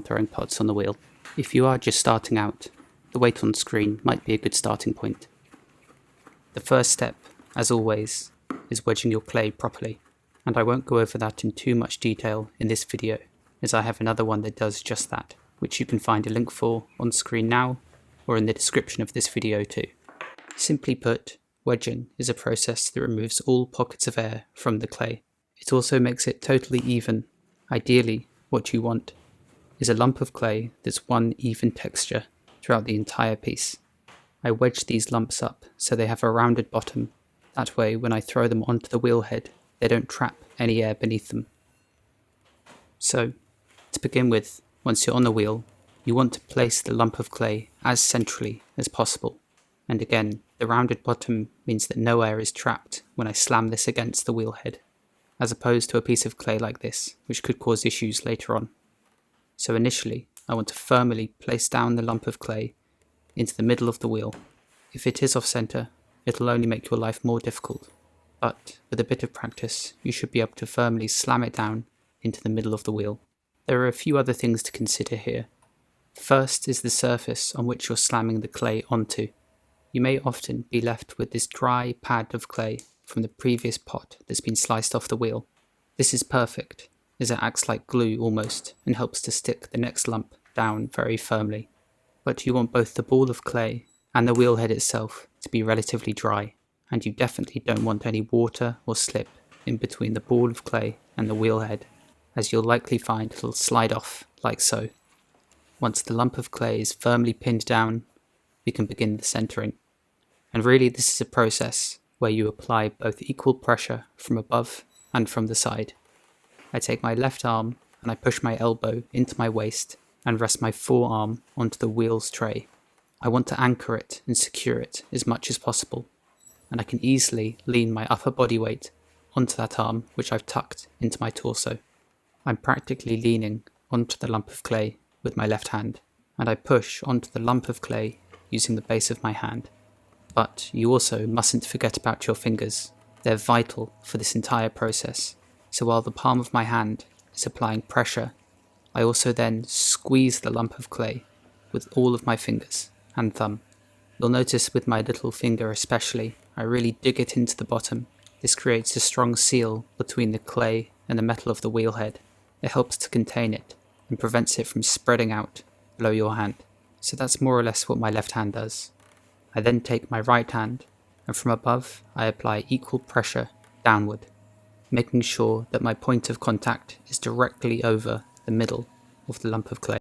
throwing pots on the wheel. If you are just starting out, the weight on screen might be a good starting point. The first step, as always, is wedging your clay properly, and I won't go over that in too much detail in this video, as I have another one that does just that, which you can find a link for on screen now, or in the description of this video too. Simply put, wedging is a process that removes all pockets of air from the clay. It also makes it totally even. Ideally, what you want is a lump of clay that's one even texture throughout the entire piece. I wedge these lumps up so they have a rounded bottom. That way, when I throw them onto the wheel head, they don't trap any air beneath them. So, to begin with, once you're on the wheel, you want to place the lump of clay as centrally as possible. And again, the rounded bottom means that no air is trapped when I slam this against the wheel head, as opposed to a piece of clay like this, which could cause issues later on. So initially, I want to firmly place down the lump of clay into the middle of the wheel. If it is off center, it'll only make your life more difficult, but with a bit of practice, you should be able to firmly slam it down into the middle of the wheel. There are a few other things to consider here. First is the surface on which you're slamming the clay onto. You may often be left with this dry pad of clay from the previous pot that's been sliced off the wheel. This is perfect, as it acts like glue almost and helps to stick the next lump down very firmly. But you want both the ball of clay and the wheel head itself to be relatively dry, and you definitely don't want any water or slip in between the ball of clay and the wheel head, as you'll likely find it'll slide off like so. Once the lump of clay is firmly pinned down, we can begin the centering. And really this is a process where you apply both equal pressure from above and from the side. I take my left arm and I push my elbow into my waist and rest my forearm onto the wheel's tray. I want to anchor it and secure it as much as possible, and I can easily lean my upper body weight onto that arm which I've tucked into my torso. I'm practically leaning onto the lump of clay with my left hand, and I push onto the lump of clay using the base of my hand. But you also mustn't forget about your fingers. They're vital for this entire process. So while the palm of my hand is applying pressure, I also then squeeze the lump of clay with all of my fingers and thumb. You'll notice with my little finger especially, I really dig it into the bottom. This creates a strong seal between the clay and the metal of the wheel head. It helps to contain it and prevents it from spreading out below your hand. So that's more or less what my left hand does. I then take my right hand, and from above I apply equal pressure downward, making sure that my point of contact is directly over the middle of the lump of clay.